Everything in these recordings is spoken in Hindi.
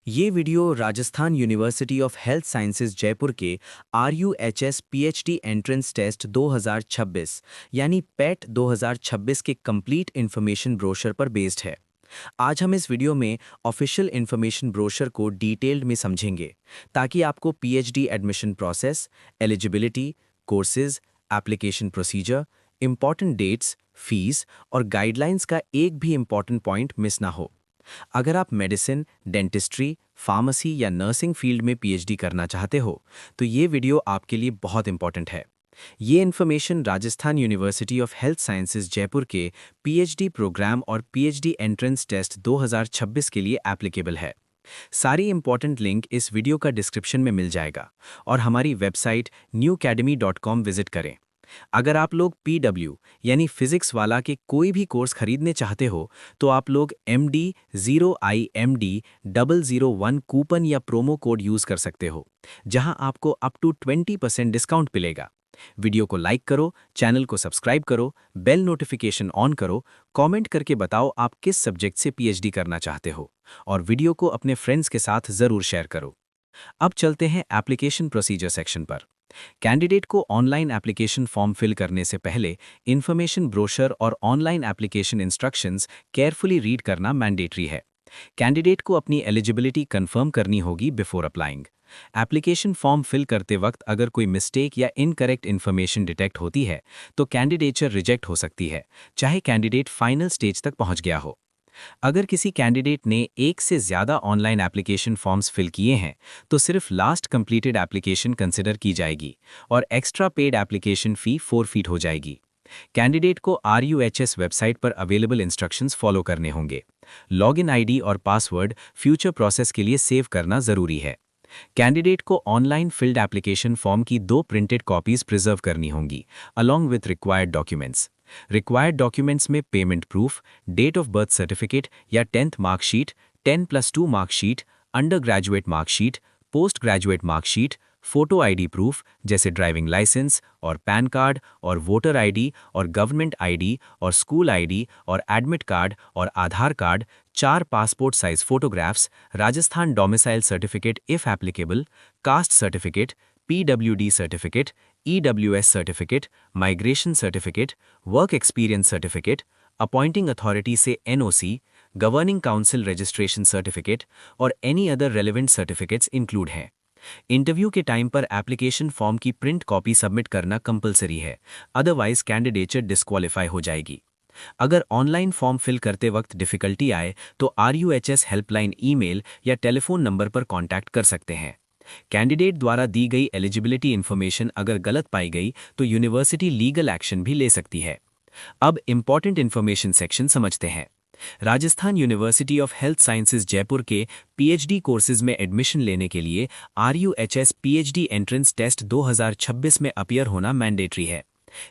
ये video Rajasthan university of health sciences Jaipur के RUHS PhD एंट्रेंस टेस्ट 2026 यानी पेट 2026 के कंप्लीट इन्फॉर्मेशन ब्रोशर पर बेस्ड है। आज हम इस वीडियो में ऑफिशियल इन्फॉर्मेशन ब्रोशर को डिटेल्ड में समझेंगे ताकि आपको PhD admission process, eligibility, courses, application procedure, important dates, fees और गाइडलाइंस का एक भी इंपॉर्टेंट पॉइंट मिस ना हो। अगर आप मेडिसिन, डेंटिस्ट्री, फार्मेसी या नर्सिंग फील्ड में PhD करना चाहते हो तो ये वीडियो आपके लिए बहुत इंपॉर्टेंट है। ये information Rajasthan university of health sciences Jaipur के PhD प्रोग्राम और PhD एंट्रेंस टेस्ट 2026 के लिए एप्लीकेबल है। सारी इंपॉर्टेंट लिंक इस वीडियो का डिस्क्रिप्शन में मिल जाएगा और हमारी वेबसाइट newacademy.com विजिट करें। अगर आप लोग PW यानी फिजिक्स वाला के कोई भी कोर्स खरीदने चाहते हो तो आप लोग MD 0IMD 001 कूपन या प्रोमो कोड यूज कर सकते हो, जहां आपको अप टू 20% डिस्काउंट मिलेगा। वीडियो को लाइक करो, चैनल को सब्सक्राइब करो, बेल नोटिफिकेशन ऑन करो, कमेंट करके बताओ आप किस सब्जेक्ट से PhD करना चाहते हो और वीडियो को अपने फ्रेंड्स के साथ जरूर शेयर करो। अब चलते हैं एप्लीकेशन प्रोसीजर सेक्शन पर। कैंडिडेट को ऑनलाइन एप्लीकेशन फॉर्म फिल करने से पहले इन्फॉर्मेशन ब्रोशर और online application instructions carefully read करना मैंडेटरी है। कैंडिडेट को अपनी एलिजिबिलिटी कंफर्म करनी होगी before applying. Application form fill करते वक्त अगर कोई मिस्टेक या इनकरेक्ट इन्फॉर्मेशन डिटेक्ट होती है तो कैंडिडेचर रिजेक्ट हो सकती है, चाहे कैंडिडेट फाइनल स्टेज तक पहुंच गया हो। अगर किसी कैंडिडेट ने एक से ज़्यादा ऑनलाइन एप्लीकेशन फॉर्म्स फिल किए हैं तो सिर्फ लास्ट कंप्लीटेड एप्लीकेशन कंसिडर की जाएगी और extra paid application fee forfeit हो जाएगी। कैंडिडेट को RUHS वेबसाइट पर अवेलेबल इंस्ट्रक्शंस फॉलो करने होंगे। लॉगिन आईडी और पासवर्ड फ्यूचर प्रोसेस के लिए सेव करना ज़रूरी है। कैंडिडेट को ऑनलाइन फिल्ड एप्लीकेशन फॉर्म की 2 प्रिंटेड कॉपीज प्रिजर्व करनी होंगी along with required documents. Required documents में payment proof, date of birth certificate या 10th marksheet, 10+2 marksheet, under graduate marksheet, post graduate marksheet, photo ID proof जैसे ड्राइविंग लाइसेंस और पैन कार्ड और वोटर आईडी और गवर्नमेंट आईडी और स्कूल आईडी और एडमिट कार्ड और Aadhaar card, 4 passport size photographs, Rajasthan domicile certificate if applicable, caste certificate, PWD certificate, EWS certificate, migration certificate, work experience certificate, appointing authority से NOC, governing council registration certificate और any other relevant certificates include हैं। इंटरव्यू के टाइम पर एप्लीकेशन फॉर्म की प्रिंट कॉपी सबमिट करना कंपलसरी है, अदरवाइज कैंडिडेचर डिस्क्वालीफाई हो जाएगी। अगर ऑनलाइन फॉर्म फिल करते वक्त डिफिकल्टी आए तो RUHS हेल्पलाइन ईमेल या टेलीफोन नंबर पर कांटेक्ट कर सकते हैं। कैंडिडेट द्वारा दी गई एलिजिबिलिटी इन्फॉर्मेशन अगर गलत पाई गई तो यूनिवर्सिटी लीगल एक्शन भी ले सकती है। अब इंपॉर्टेंट इन्फॉर्मेशन सेक्शन समझते हैं। Rajasthan university of health sciences Jaipur के PhD कोर्सेज में एडमिशन लेने के लिए RUHS PhD एंट्रेंस टेस्ट 2026 में अपीयर होना मैंडेटरी है,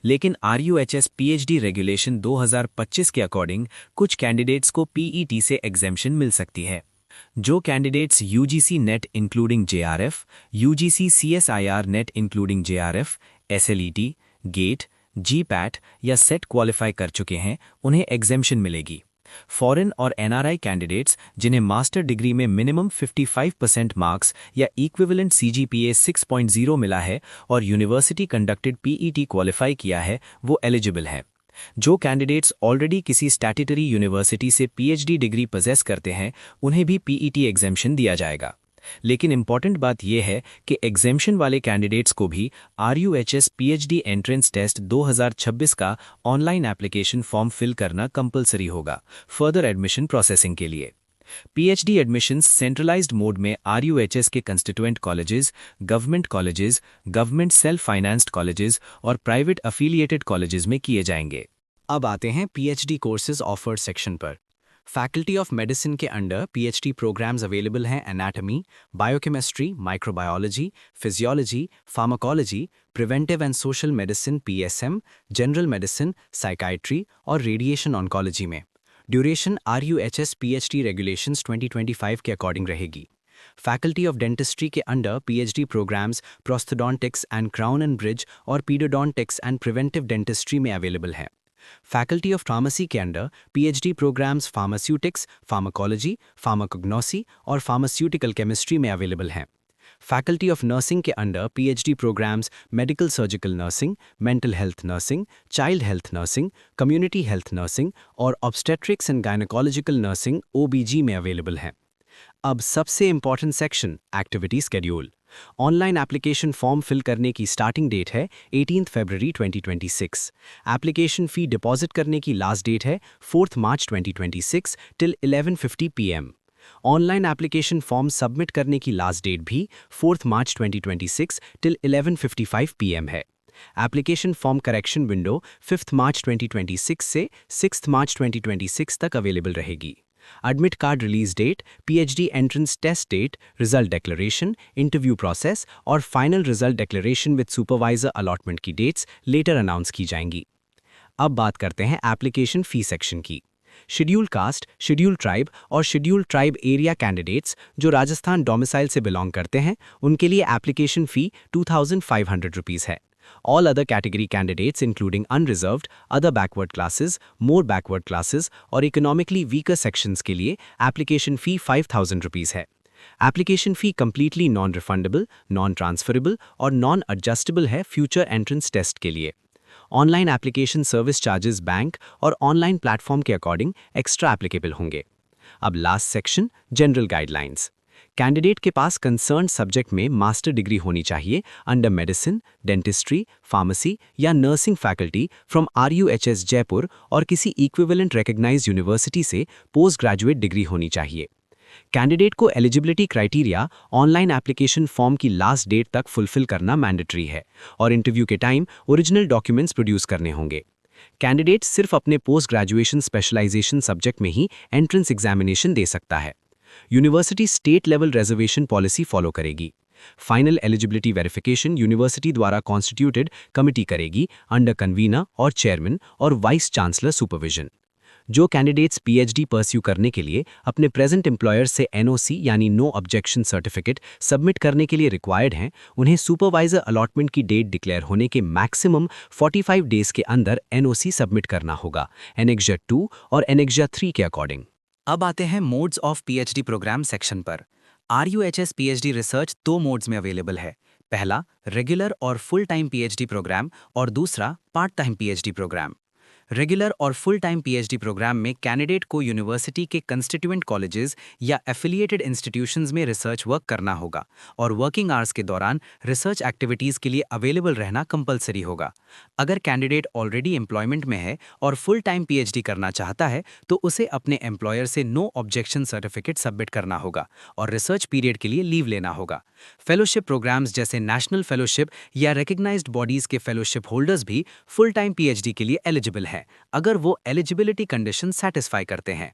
लेकिन RUHS PhD रेगुलेशन 2025 के अकॉर्डिंग कुछ कैंडिडेट्स को PET से एग्जेम्पशन मिल सकती है। जो candidates UGC NET including JRF, UGC CSIR NET including JRF, SLET, GATE, GPAT या सेट क्वालिफाई कर चुके हैं उन्हें एग्जेम्पशन मिलेगी। फॉरेन और NRI कैंडिडेट्स जिन्हें मास्टर डिग्री में मिनिमम 55% मार्क्स या इक्विवेलेंट CGPA 6.0 मिला है और यूनिवर्सिटी कंडक्टेड PET क्वालिफाई किया है, वो एलिजिबल है। जो कैंडिडेट्स ऑलरेडी किसी स्टैट्यूटरी यूनिवर्सिटी से PhD डिग्री पजेस करते हैं उन्हें भी PET एग्जेम्पशन दिया जाएगा। लेकिन इंपॉर्टेंट बात यह है कि एग्जेम्पशन वाले कैंडिडेट्स को भी RUHS PhD एंट्रेंस टेस्ट 2026 का ऑनलाइन एप्लीकेशन फॉर्म फिल करना कंपलसरी होगा फर्दर एडमिशन प्रोसेसिंग के लिए। PhD एडमिशन्स सेंट्रलाइज्ड मोड में RUHS के constituent colleges, government self financed colleges और प्राइवेट अफिलिएटेड कॉलेजेस में किए जाएंगे। अब आते हैं PhD कोर्सेज ऑफर्ड सेक्शन पर। फैकल्टी ऑफ मेडिसिन के अंडर PhD प्रोग्राम्स अवेलेबल हैं anatomy, biochemistry, microbiology, physiology, pharmacology, preventive and social medicine PSM, general medicine, psychiatry और रेडिएशन ऑन्कोलॉजी में। ड्यूरेशन RUHS PhD रेगुलेशंस 2025 के अकॉर्डिंग रहेगी। फैकल्टी ऑफ डेंटिस्ट्री के under PhD programmes prosthodontics and crown and bridge और पीडोडोंटिक्स एंड प्रिवेंटिव डेंटिस्ट्री में अवेलेबल हैं। फैकल्टी ऑफ फार्मेसी के under PhD programmes pharmaceutics, pharmacology, pharmacognosy और फार्मास्यूटिकल केमिस्ट्री में अवेलेबल हैं। फैकल्टी ऑफ नर्सिंग के under PhD programmes medical surgical nursing, mental health nursing, child health nursing, community health nursing और obstetrics and gynaecological nursing OBG में अवेलेबल हैं। अब सबसे important section activity schedule. Online application form fill करने की स्टार्टिंग डेट है 18 फरवरी 2026। एप्लीकेशन फ़ी डिपॉजिट करने की लास्ट डेट है 4 March 2026 till 11:50 PM। Online application form submit करने की लास्ट डेट भी 4 मार्च 2026 टिल 11:55 PM है। Application form correction window 5 March 2026 से 6 मार्च 2026 तक अवेलेबल रहेगी। Admit card release date, PhD entrance test date, result declaration, interview process और final result declaration with supervisor allotment की डेट्स लेटर अनाउंस की जाएंगी। अब बात करते हैं एप्लीकेशन फी सेक्शन की। शेड्यूल कास्ट, शेड्यूल ट्राइब और शेड्यूल ट्राइब एरिया कैंडिडेट्स जो राजस्थान डोमिसाइल से बिलोंग करते हैं उनके लिए एप्लीकेशन फ़ी 2500 रुपीज़ है। All other category candidates including unreserved, other backward classes, more backward classes और economically weaker sections के लिए application fee 5000 rupees है। Application fee completely non-refundable, non-transferable और non-adjustable है future entrance test के लिए। Online application service charges bank और ऑनलाइन प्लेटफॉर्म के अकॉर्डिंग एक्स्ट्रा एप्लीकेबल होंगे। अब last section general guidelines. Candidate के पास कंसर्न सब्जेक्ट में मास्टर डिग्री होनी चाहिए अंडर मेडिसिन, डेंटिस्ट्री, फार्मेसी या nursing faculty from RUHS Jaipur और इक्विवेलेंट इक्विवेलेंट रिकॉग्नाइज्ड यूनिवर्सिटी से पोस्ट ग्रेजुएट डिग्री होनी चाहिए। कैंडिडेट को eligibility criteria online application form की लास्ट डेट तक फुलफिल करना मैंडेटरी है और इंटरव्यू के टाइम ओरिजिनल डॉक्यूमेंट्स प्रोड्यूस करने होंगे। कैंडिडेट सिर्फ अपने पोस्ट ग्रेजुएशन स्पेशलाइजेशन सब्जेक्ट में ही एंट्रेंस एग्जामिनेशन दे सकता है। University state level reservation policy follow करेगी। फाइनल एलिजिबिलिटी वेरिफिकेशन यूनिवर्सिटी द्वारा कॉन्स्टिट्यूटेड कमिटी करेगी अंडर कन्वीनर और चेयरमैन और वाइस चांसलर सुपरविजन। जो कैंडिडेट्स पीएचडी परस्यू करने के लिए अपने प्रेजेंट एम्प्लॉयर से एनओसी यानी नो ऑब्जेक्शन सर्टिफिकेट सबमिट करने के लिए रिक्वायर्ड हैं, उन्हें सुपरवाइजर अलॉटमेंट की डेट डिक्लेयर होने के मैक्सिमम 45 डेज के अंदर एनओसी सबमिट करना होगा एनेक्जा 2 और एनेक्जा 3 के अकॉर्डिंग। अब आते हैं modes of PhD programme section पर। RUHS पीएचडी रिसर्च दो मोड्स में अवेलेबल है। पहला रेगुलर और फुल टाइम पीएचडी प्रोग्राम और दूसरा part time PhD programme. Regular और फुल टाइम पीएचडी प्रोग्राम में कैंडिडेट को यूनिवर्सिटी के कंस्टिट्यूएंट कॉलेजेस या एफिलिएटेड इंस्टीट्यूशंस में रिसर्च वर्क करना होगा और वर्किंग आवर्स के दौरान रिसर्च एक्टिविटीज़ के लिए अवेलेबल रहना कंपलसरी होगा। अगर कैंडिडेट ऑलरेडी एम्प्लॉयमेंट में है और फुल टाइम पीएचडी करना चाहता है तो उसे अपने एम्प्लॉयर से नो ऑब्जेक्शन सर्टिफिकेट सबमिट करना होगा और रिसर्च पीरियड के लिए लीव लेना होगा। फेलोशिप प्रोग्राम्स जैसे नेशनल फेलोशिप या रिकग्नाइज्ड बॉडीज के फेलोशिप होल्डर्स भी फुल टाइम पीएचडी के लिए एलिजिबल हैं अगर वो एलिजिबिलिटी कंडीशन सेटिस्फाई करते हैं।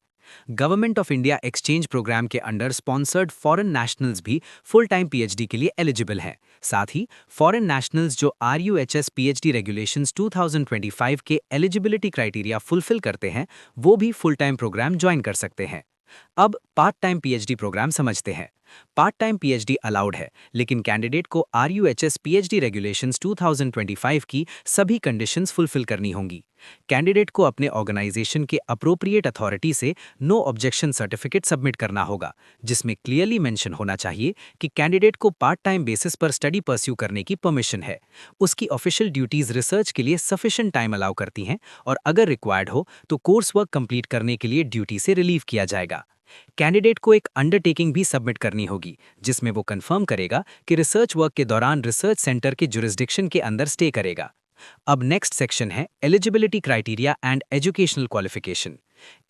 Government of India exchange programme के अंडर स्पॉन्सर्ड फॉरेन नेशनल्स भी फुल टाइम पीएचडी के लिए एलिजिबल हैं। साथ ही फॉरेन नेशनल्स जो RUHS पीएचडी रेगुलेशंस 2025 के एलिजिबिलिटी क्राइटेरिया फुलफिल करते हैं वो भी फुल टाइम प्रोग्राम ज्वाइन कर सकते हैं। अब पार्ट टाइम पीएचडी प्रोग्राम समझते हैं। पार्ट टाइम पीएचडी अलाउड है लेकिन कैंडिडेट को RUHS पीएचडी रेगुलेशंस 2025 की सभी कंडीशंस फुलफिल करनी होंगी। कैंडिडेट को अपने ऑर्गेनाइजेशन के अप्रोप्रिएट अथॉरिटी से नो ऑब्जेक्शन सर्टिफिकेट सबमिट करना होगा जिसमें क्लियरली मेंशन होना चाहिए कि कैंडिडेट को पार्ट टाइम बेसिस पर स्टडी परस्यू करने की परमिशन है, उसकी ऑफिशियल ड्यूटीज रिसर्च के लिए सफिशिएंट टाइम अलाउ करती हैं और अगर रिक्वायर्ड हो तो कोर्स वर्क कंप्लीट करने के लिए ड्यूटी से रिलीव किया जाएगा। कैंडिडेट को एक अंडरटेकिंग भी सबमिट करनी होगी जिसमें वो कंफर्म करेगा कि रिसर्च वर्क के दौरान रिसर्च सेंटर के जुरिस्डिक्शन के अंदर स्टे करेगा। अब नेक्स्ट सेक्शन है eligibility criteria and educational qualification.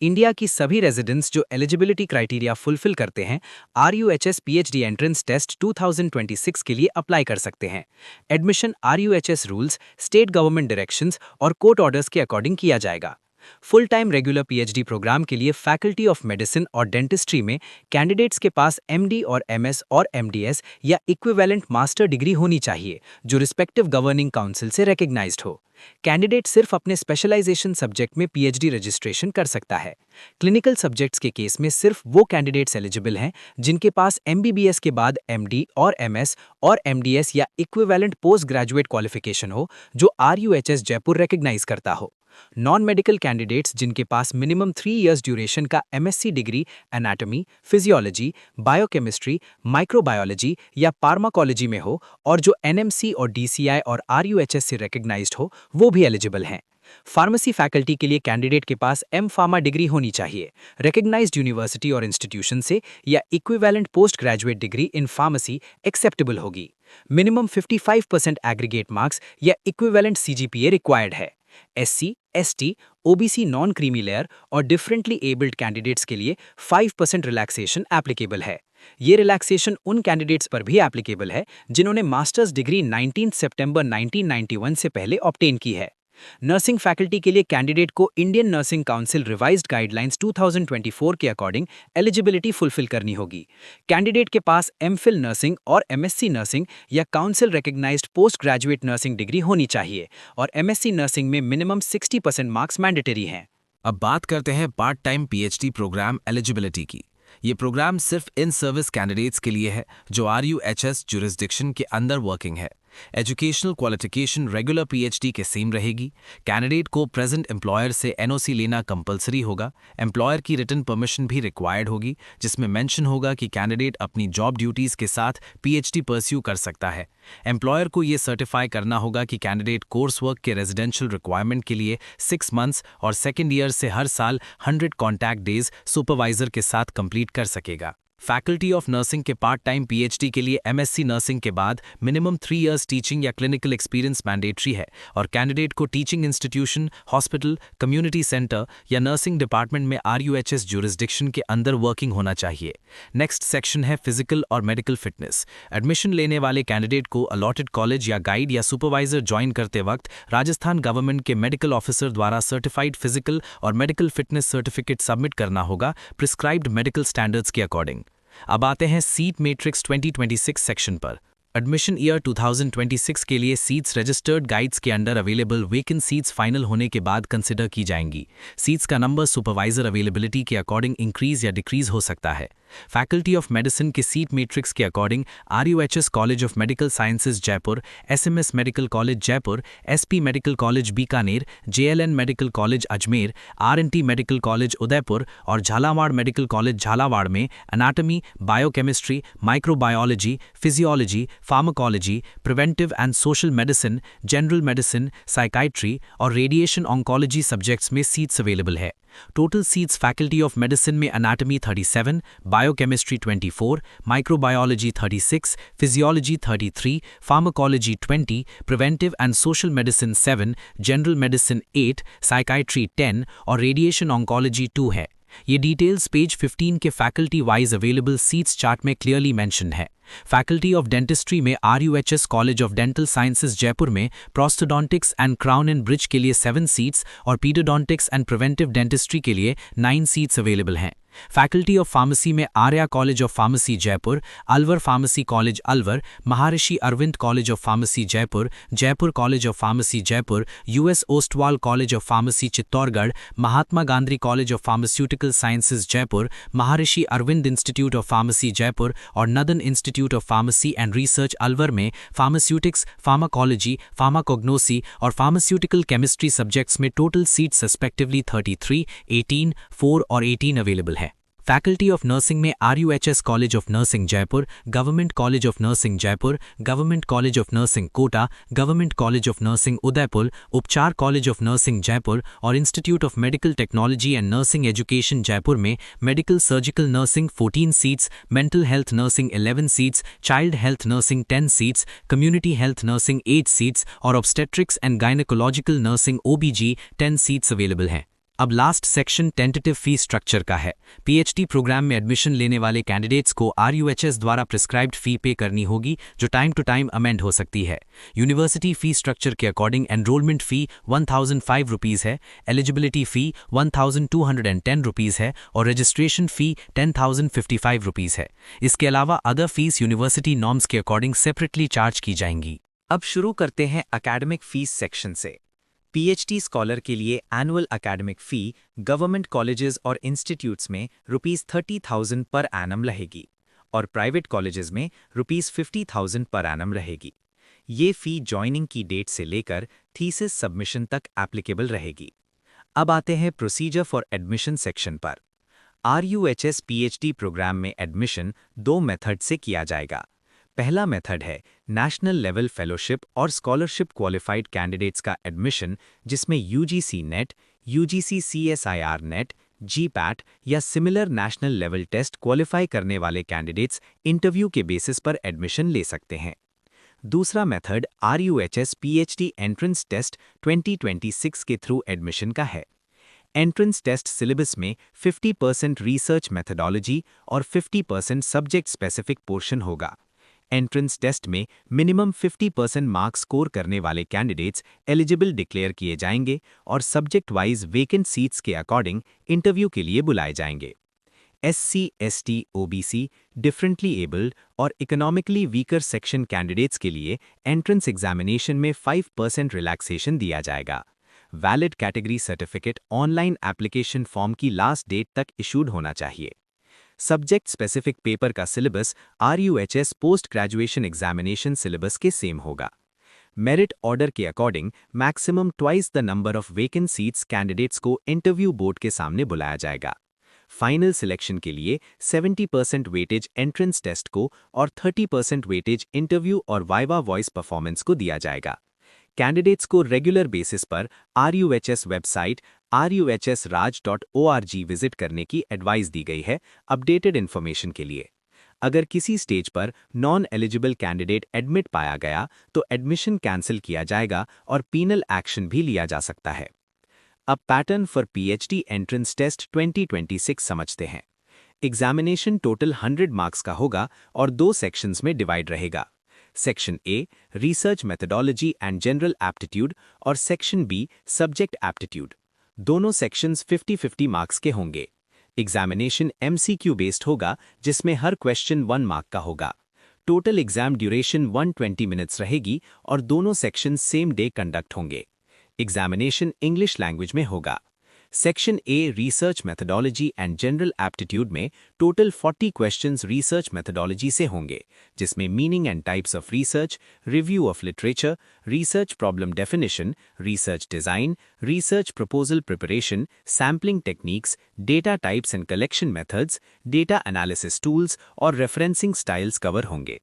India की सभी रेजिडेंट्स जो एलिजिबिलिटी क्राइटेरिया फुलफिल करते हैं RUHS पीएचडी एंट्रेंस टेस्ट 2026 के लिए अप्लाई कर सकते हैं। Admission RUHS rules, state government directions और कोर्ट ऑर्डर्स के अकॉर्डिंग किया जाएगा। Full time regular PhD programme के लिए फैकल्टी ऑफ मेडिसिन और डेंटिस्ट्री में कैंडिडेट्स के पास MD और MS और MDS या इक्विवेलेंट मास्टर डिग्री होनी चाहिए जो रिस्पेक्टिव गवर्निंग काउंसिल से रिकग्नाइज्ड हो। कैंडिडेट सिर्फ अपने स्पेशलाइजेशन सब्जेक्ट में पीएचडी रजिस्ट्रेशन कर सकता है। क्लिनिकल सब्जेक्ट्स के केस में सिर्फ वो कैंडिडेट्स एलिजिबल हैं जिनके पास MBBS के बाद MD और MS और MDS या इक्विवेलेंट पोस्ट ग्रेजुएट क्वालिफिकेशन हो जो RUHS जयपुर रिकग्नाइज करता हो। नॉन मेडिकल कैंडिडेट्स जिनके पास मिनिमम 3 इयर्स ड्यूरेशन का MSc degree anatomy, physiology, biochemistry, microbiology या फार्माकोलॉजी में हो और जो एनएमसी और डीसीआई और आरयूएचएस से रिकग्नाइज्ड हो, वो भी एलिजिबल हैं। फार्मेसी फैकल्टी के लिए कैंडिडेट के पास एम फार्मा डिग्री होनी चाहिए, रिकग्नाइज्ड यूनिवर्सिटी और इंस्टीट्यूशन से, या equivalent post graduate degree in pharmacy acceptable होगी। मिनिमम 55% एग्रीगेट मार्क्स या इक्विवेलेंट सीजीपीए रिक्वायर्ड है। SC, ST, OBC non creamy layer और डिफरेंटली एबल्ड कैंडिडेट्स के लिए 5% रिलैक्सेशन एप्लीकेबल है। ये रिलैक्सेशन उन कैंडिडेट्स पर भी एप्लीकेबल है जिन्होंने मास्टर्स डिग्री 19 सितंबर 1991 से पहले ऑब्टेन की है। नर्सिंग फैकल्टी के लिए कैंडिडेट को Indian nursing council revised guidelines 2024 के अकॉर्डिंग एलिजिबिलिटी फुलफिल करनी होगी। कैंडिडेट के पास एमफिल नर्सिंग और एमएससी नर्सिंग या council recognised post graduate nursing degree होनी चाहिए और एमएससी नर्सिंग में मिनिमम 60% मार्क्स मैंडेटरी हैं। अब बात करते हैं part time PhD programme eligibility की। ये प्रोग्राम सिर्फ इन सर्विस कैंडिडेट्स के लिए है जो आरयूएचएस जुरिस्डिक्शन के अंदर वर्किंग है। एजुकेशनल क्वालिफिकेशन रेगुलर पीएचडी के सेम रहेगी। कैंडिडेट को प्रेजेंट एम्प्लॉयर से एनओसी लेना कंपलसरी होगा। एम्प्लॉयर की रिटन परमिशन भी रिक्वायर्ड होगी, जिसमें मेंशन होगा कि कैंडिडेट अपनी जॉब ड्यूटीज के साथ पीएचडी परस्यू कर सकता है। एम्प्लॉयर को ये सर्टिफाई करना होगा कि कैंडिडेट कोर्स वर्क के रेजिडेंशियल रिक्वायरमेंट के लिए 6 मंथ्स और सेकेंड ईयर से हर साल 100 कॉन्टैक्ट डेज सुपरवाइजर के साथ कंप्लीट कर सकेगा। फैकल्टी ऑफ नर्सिंग के पार्ट टाइम पीएचडी के लिए एमएससी नर्सिंग के बाद मिनिमम 3 इयर्स टीचिंग या क्लिनिकल एक्सपीरियंस मैंडेटरी है और कैंडिडेट को teaching institution, hospital, community centre या नर्सिंग डिपार्टमेंट में आरयूएचएस जुरिस्डिक्शन के अंदर वर्किंग होना चाहिए। नेक्स्ट सेक्शन है फिजिकल और मेडिकल फिटनेस। एडमिशन लेने वाले कैंडिडेट को अलॉटेड कॉलेज या गाइड या सुपरवाइजर ज्वाइन करते वक्त राजस्थान गवर्नमेंट के मेडिकल ऑफिसर द्वारा सर्टिफाइड फिजिकल और मेडिकल फिटनेस सर्टिफिकेट सबमिट करना होगा प्रिस्क्राइब्ड मेडिकल स्टैंडर्ड्स के अकॉर्डिंग। अब आते हैं सीट मैट्रिक्स 2026 सेक्शन पर। एडमिशन ईयर 2026 के लिए सीट्स रजिस्टर्ड गाइड्स के under available vacant seats final होने के बाद कंसिडर की जाएंगी। सीट्स का नंबर सुपरवाइजर अवेलेबिलिटी के अकॉर्डिंग इंक्रीज या डिक्रीज हो सकता है। फैकल्टी ऑफ मेडिसिन के सीट मैट्रिक्स के according RUHS college of medical sciences Jaipur, SMS medical college Jaipur, SP medical college Bikaner, JLN medical college Ajmer, RNT medical college Udaipur और झालावाड़ मेडिकल कॉलेज झालावाड़ में anatomy, biochemistry, microbiology, physiology, pharmacology, preventive and social medicine, general medicine, psychiatry और रेडिएशन ऑन्कोलॉजी सब्जेक्ट्स में सीट्स अवेलेबल है। Total seats faculty of medicine में anatomy 37, biochemistry 24, microbiology 36, physiology 33, pharmacology 20, preventive and social medicine 7, general medicine 8, psychiatry 10 और रेडिएशन ऑन्कोलॉजी 2 है। ये डिटेल्स पेज 15 के faculty wise available seats chart में क्लियरली मेंशन है। फैकल्टी ऑफ डेंटिस्ट्री में RUHS college of dental sciences Jaipur में प्रोस्टोडोंटिक्स एंड क्राउन एंड ब्रिज के लिए 7 सीट्स और पीडोडोंटिक्स एंड प्रिवेंटिव डेंटिस्ट्री के लिए 9 सीट्स अवेलेबल हैं। फैकल्टी ऑफ फार्मेसी में Arya college of pharmacy Jaipur, Alwar pharmacy college Alwar, Maharshi Arvind college of pharmacy Jaipur, Jaipur college of pharmacy Jaipur, US Ostwal college of pharmacy Chittorgarh, Mahatma Gandhi college of pharmaceutical sciences Jaipur, Maharshi Arvind institute of pharmacy Jaipur और Nadan institute of pharmacy and research Alwar में फार्मास्यूटिक्स, फार्माकोलॉजी, फार्माकोग्नोसी और फार्मास्यूटिकल केमिस्ट्री सब्जेक्ट्स में टोटल सीट्स रेस्पेक्टिवली 33, 18, 4 और 18 अवेलेबल है। फैकल्टी ऑफ नर्सिंग में RUHS college of nursing Jaipur, government college of nursing Jaipur, government college of nursing Kota, government college of nursing Udaipur, Upchar college of nursing Jaipur और institute of medical technology and nursing education Jaipur में medical surgical nursing 14 seats, mental health nursing 11 seats, child health nursing 10 seats, community health nursing 8 seats और obstetrics and gynaecological nursing ओबीजी 10 seats available हैं। अब last section tentative fee structure का है। पीएचडी प्रोग्राम में एडमिशन लेने वाले कैंडिडेट्स को आरयूएचएस द्वारा प्रिस्क्राइब्ड फी पे करनी होगी जो टाइम टू टाइम अमेंड हो सकती है। यूनिवर्सिटी फी स्ट्रक्चर के अकॉर्डिंग एनरोलमेंट फी 1005 रुपीज़ है, एलिजिबिलिटी फी 1210 रुपीज़ है और रजिस्ट्रेशन फी 10,055 रुपीज़ है। इसके अलावा अदर फीस यूनिवर्सिटी नॉर्म्स के अकॉर्डिंग सेपरेटली चार्ज की जाएंगी। अब शुरू करते हैं एकेडमिक फीस सेक्शन से। पीएचडी स्कॉलर के लिए एनुअल एकेडमिक फ़ी गवर्नमेंट कॉलेजेस और इंस्टीट्यूट्स में ₹30,000 पर एनम रहेगी और प्राइवेट कॉलेजेस में ₹50,000 पर एनम रहेगी। ये फ़ी जॉइनिंग की डेट से लेकर थीसिस सबमिशन तक एप्लीकेबल रहेगी। अब आते हैं प्रोसीजर फॉर एडमिशन सेक्शन पर। RUHS PhD प्रोग्राम में एडमिशन 2 मेथड से किया जाएगा। पहला मेथड है नेशनल लेवल फेलोशिप और स्कॉलरशिप क्वालिफाइड कैंडिडेट्स का एडमिशन, जिसमें UGC NET, UGC CSIR NET, GPAT या similar national level test qualify करने वाले कैंडिडेट्स इंटरव्यू के बेसिस पर एडमिशन ले सकते हैं। दूसरा method RUHS PhD entrance test 2026 के थ्रू एडमिशन का है। एंट्रेंस टेस्ट सिलेबस में 50% रिसर्च मेथडोलॉजी और 50% सब्जेक्ट स्पेसिफिक पोर्शन होगा। एंट्रेंस टेस्ट में मिनिमम 50% मार्क्स स्कोर करने वाले कैंडिडेट्स एलिजिबल डिक्लेयर किए जाएंगे और सब्जेक्ट वाइज वेकेंट सीट्स के अकॉर्डिंग इंटरव्यू के लिए बुलाए जाएंगे। SC, ST, OBC, differently abled और इकोनॉमिकली वीकर सेक्शन कैंडिडेट्स के लिए एंट्रेंस एग्जामिनेशन में 5% रिलैक्सेशन दिया जाएगा। Valid category certificate online application form की लास्ट डेट तक इशूड होना चाहिए। सब्जेक्ट स्पेसिफिक पेपर का syllabus RUHS post graduation examination syllabus के सेम होगा। मेरिट ऑर्डर के according maximum twice the number of vacant seats candidates को इंटरव्यू बोर्ड के सामने बुलाया जाएगा। फाइनल सिलेक्शन के लिए 70% वेटेज एंट्रेंस टेस्ट को और 30% वेटेज इंटरव्यू और वाइवा वॉइस परफॉर्मेंस को दिया जाएगा। कैंडिडेट्स को रेगुलर बेसिस पर RUHS वेबसाइट ruhsraj.org विजिट करने की एडवाइस दी गई है अपडेटेड इन्फॉर्मेशन के लिए। अगर किसी स्टेज पर नॉन एलिजिबल कैंडिडेट एडमिट पाया गया तो एडमिशन कैंसिल किया जाएगा और पीनल एक्शन भी लिया जा सकता है। अब pattern for PhD entrance test 2026 समझते हैं। एग्जामिनेशन टोटल 100 मार्क्स का होगा और 2 सेक्शंस में डिवाइड रहेगा। Section A research methodology and general aptitude और सेक्शन B सब्जेक्ट एप्टीट्यूड। दोनों सेक्शंस 50-50 मार्क्स के होंगे। एग्जामिनेशन MCQ बेस्ड होगा, जिसमें हर क्वेश्चन 1 मार्क का होगा। टोटल एग्जाम ड्यूरेशन 120 मिनट्स रहेगी और दोनों सेक्शन सेम डे कंडक्ट होंगे। एग्जामिनेशन इंग्लिश लैंग्वेज में होगा। Section A research methodology and general aptitude में टोटल 40 क्वेश्चंस रिसर्च मेथडोलॉजी से होंगे, जिसमें meaning and types of research, review of literature, research problem definition, research design, research proposal preparation, sampling techniques, data types and collection methods, data analysis tools और रेफरेंसिंग स्टाइल्स कवर होंगे।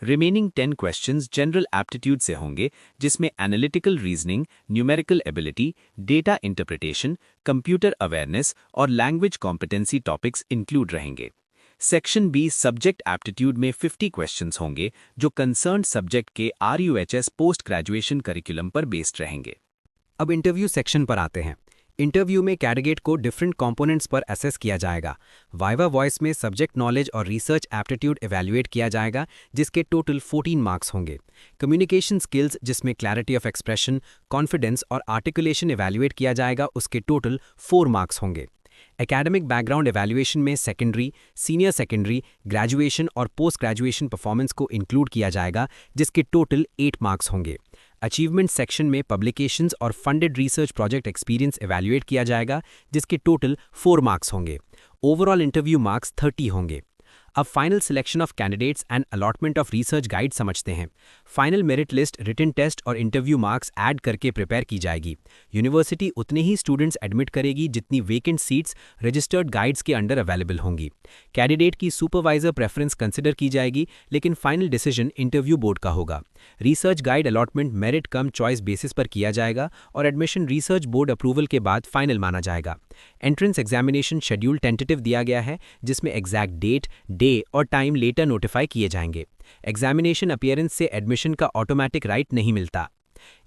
रिमेनिंग 10 क्वेश्चंस जनरल एप्टीट्यूड से होंगे, जिसमें analytical reasoning, numerical ability, data interpretation, computer awareness और लैंग्वेज कॉम्पिटेंसी टॉपिक्स इंक्लूड रहेंगे। सेक्शन B सब्जेक्ट एप्टीट्यूड में 50 क्वेश्चंस होंगे, जो कंसर्न्ड सब्जेक्ट के RUHS पोस्ट ग्रेजुएशन करिकुलम पर बेस्ड रहेंगे। अब इंटरव्यू सेक्शन पर आते हैं। इंटरव्यू में कैंडिडेट को डिफरेंट कंपोनेंट्स पर असेस किया जाएगा। वाइवा वॉइस में सब्जेक्ट नॉलेज और रिसर्च एप्टीट्यूड एवेल्युएट किया जाएगा, जिसके टोटल 14 मार्क्स होंगे। कम्युनिकेशन स्किल्स, जिसमें क्लैरिटी ऑफ एक्सप्रेशन, कॉन्फिडेंस और आर्टिकुलेशन एवेल्युएट किया जाएगा, उसके टोटल 4 मार्क्स होंगे। एकेडमिक बैकग्राउंड एवेल्युएशन में सेकेंडरी, सीनियर सेकेंडरी, ग्रेजुएशन और पोस्ट ग्रेजुएशन परफॉर्मेंस को इंक्लूड किया जाएगा, जिसके टोटल 8 मार्क्स होंगे। अचीवमेंट सेक्शन में पब्लिकेशंस और funded research project experience evaluate किया जाएगा, जिसके टोटल 4 मार्क्स होंगे। ओवरऑल इंटरव्यू मार्क्स 30 होंगे। अब final selection of candidates and allotment of research guide समझते हैं। Final merit list, written test और इंटरव्यू मार्क्स ऐड करके प्रिपेयर की जाएगी। यूनिवर्सिटी उतने ही स्टूडेंट्स एडमिट करेगी जितनी वेकेंट सीट्स रजिस्टर्ड गाइड्स के अंडर अवेलेबल होंगी। कैंडिडेट की सुपरवाइजर प्रेफरेंस कंसिडर की जाएगी, लेकिन फाइनल डिसीजन इंटरव्यू बोर्ड का होगा। Research guide allotment merit cum choice basis पर किया जाएगा और एडमिशन रिसर्च बोर्ड अप्रूवल के बाद फाइनल माना जाएगा। एंट्रेंस एग्जामिनेशन शेड्यूल टेंटेटिव दिया गया है, जिसमें एग्जैक्ट डेट, डे और टाइम लेटर नोटिफाई किए जाएंगे। एग्जामिनेशन अपीयरेंस से एडमिशन का ऑटोमेटिक राइट नहीं मिलता।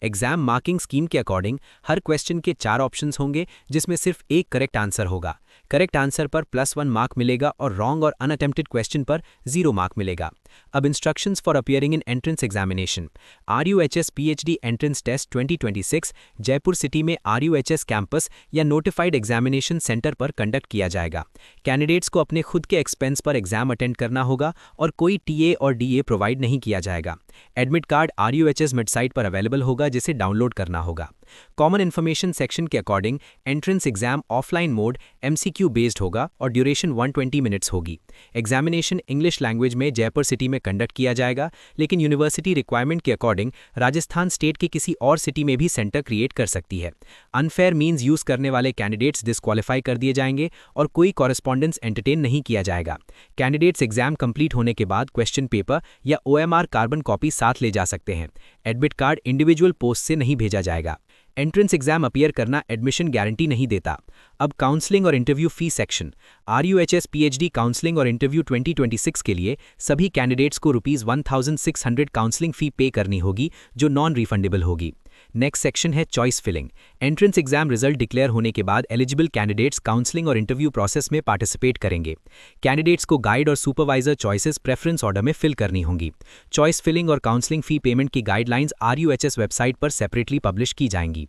एग्जाम मार्किंग स्कीम के अकॉर्डिंग हर क्वेश्चन के 4 ऑप्शंस होंगे, जिसमें सिर्फ एक करेक्ट आंसर होगा। करेक्ट आंसर पर +1 मार्क मिलेगा और रॉन्ग और अनअटेम्प्टेड क्वेश्चन पर 0 मार्क मिलेगा। अब instructions for appearing in entrance examination. RUHS PhD entrance test 2026 Jaipur city में RUHS कैंपस या नोटिफाइड एग्जामिनेशन सेंटर पर कंडक्ट किया जाएगा। कैंडिडेट्स को अपने खुद के एक्सपेंस पर एग्जाम अटेंड करना होगा और कोई TA और DA प्रोवाइड नहीं किया जाएगा। एडमिट कार्ड RUHS वेबसाइट पर अवेलेबल होगा, जिसे डाउनलोड करना होगा। कॉमन इन्फॉर्मेशन सेक्शन के according entrance exam offline mode MCQ based होगा और ड्यूरेशन 120 मिनट्स होगी। एग्जामिनेशन इंग्लिश लैंग्वेज में जयपुर सिटी में कंडक्ट किया जाएगा, लेकिन यूनिवर्सिटी रिक्वायरमेंट के अकॉर्डिंग राजस्थान स्टेट के किसी और सिटी में भी सेंटर क्रिएट कर सकती है। अनफेयर मीन्स यूज करने वाले कैंडिडेट्स डिस्क्वालीफाई कर दिए जाएंगे और कोई कॉरेस्पॉन्डेंस एंटरटेन नहीं किया जाएगा। कैंडिडेट्स एग्जाम कंप्लीट होने के बाद क्वेश्चन पेपर या OMR कार्बन कॉपी साथ ले जा सकते हैं। एडमिट कार्ड इंडिविजुअल पोस्ट से नहीं भेजा जाएगा। एंट्रेंस एग्जाम अपीयर करना एडमिशन गारंटी नहीं देता। अब काउंसलिंग और इंटरव्यू फी सेक्शन। RUHS PhD काउंसलिंग और इंटरव्यू 2026 के लिए सभी कैंडिडेट्स को ₹1600 काउंसलिंग फी पे करनी होगी, जो नॉन रिफंडेबल होगी। नेक्स्ट सेक्शन है choice filling. Entrance exam result declare होने के बाद एलिजिबल कैंडिडेट्स काउंसलिंग और इंटरव्यू प्रोसेस में पार्टिसिपेट करेंगे। कैंडिडेट्स को गाइड और सुपरवाइजर चॉइसेस प्रेफरेंस ऑर्डर में फिल करनी होंगी। चॉइस फिलिंग और काउंसलिंग फी पेमेंट की गाइडलाइंस RUHS वेबसाइट पर सेपरेटली पब्लिश की जाएंगी।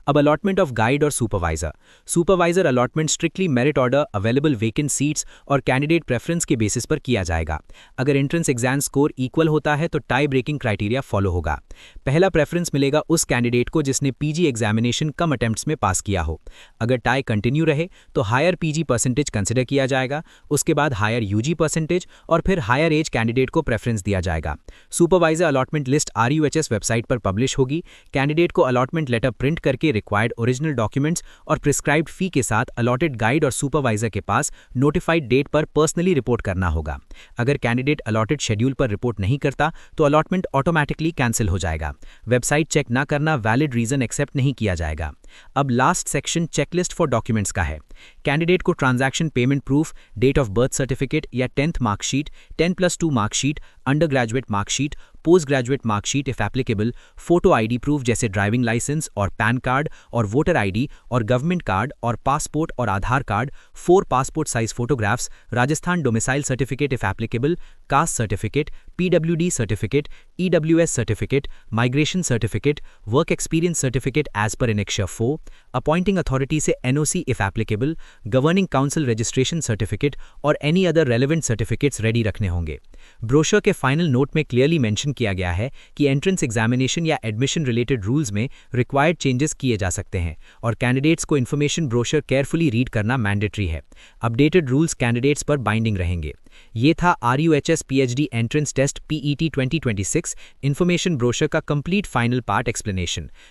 अब अलॉटमेंट ऑफ गाइड और supervisor allotment strictly merit order, available vacant seats और कैंडिडेट प्रेफरेंस के बेसिस पर किया जाएगा। अगर एंट्रेंस एग्जाम स्कोर इक्वल होता है तो टाई ब्रेकिंग क्राइटेरिया फॉलो होगा। पहला प्रेफरेंस मिलेगा उस कैंडिडेट को जिसने PG एग्जामिनेशन कम अटेम्प्ट्स में पास किया हो। अगर टाई कंटिन्यू रहे तो हायर PG परसेंटेज कंसिडर किया जाएगा, उसके बाद हायर UG परसेंटेज और फिर हायर एज कैंडिडेट को प्रेफरेंस दिया जाएगा। Supervisor allotment list RUHS website पर पब्लिश होगी। कैंडिडेट को अलॉटमेंट लेटर प्रिंट करके रिक्वायर्ड ओरिजिनल डॉक्यूमेंट्स और प्रिस्क्राइब्ड फी के साथ अलॉटेड गाइड और सुपरवाइजर के पास नोटिफाइड डेट पर पर्सनली रिपोर्ट करना होगा। अगर कैंडिडेट अलॉटेड शेड्यूल पर रिपोर्ट नहीं करता तो अलॉटमेंट ऑटोमेटिकली कैंसिल हो जाएगा। वेबसाइट चेक ना करना वैलिड रीजन एक्सेप्ट नहीं किया जाएगा। अब last section checklist for documents का है। कैंडिडेट को transaction payment proof, date of birth certificate या 10th marksheet, 10+2 marksheet, under graduate marksheet, post graduate marksheet if applicable, photo ID proof जैसे ड्राइविंग लाइसेंस और पैन कार्ड और वोटर ID और गवर्नमेंट कार्ड और पासपोर्ट और Aadhaar card, 4 passport size photographs, Rajasthan domicile certificate if applicable, caste certificate, PWD certificate, EWS certificate, migration certificate, work experience certificate as per annexure 4, appointing authority से NOC if applicable, governing council registration certificate और any other relevant certificates ready रखने होंगे। ब्रोशर के फाइनल नोट में क्लियरली मेंशन किया गया है कि एंट्रेंस एग्जामिनेशन या एडमिशन रिलेटेड रूल्स में रिक्वायर्ड चेंजेस किए जा सकते हैं और कैंडिडेट्स को इन्फॉर्मेशन ब्रोशर केयरफुली रीड करना मैंडेटरी है। अपडेटेड रूल्स कैंडिडेट्स पर बाइंडिंग रहेंगे। ये था RUHS PhD entrance test PET 2026 information brochure का कंप्लीट फाइनल पार्ट एक्सप्लेनेशन।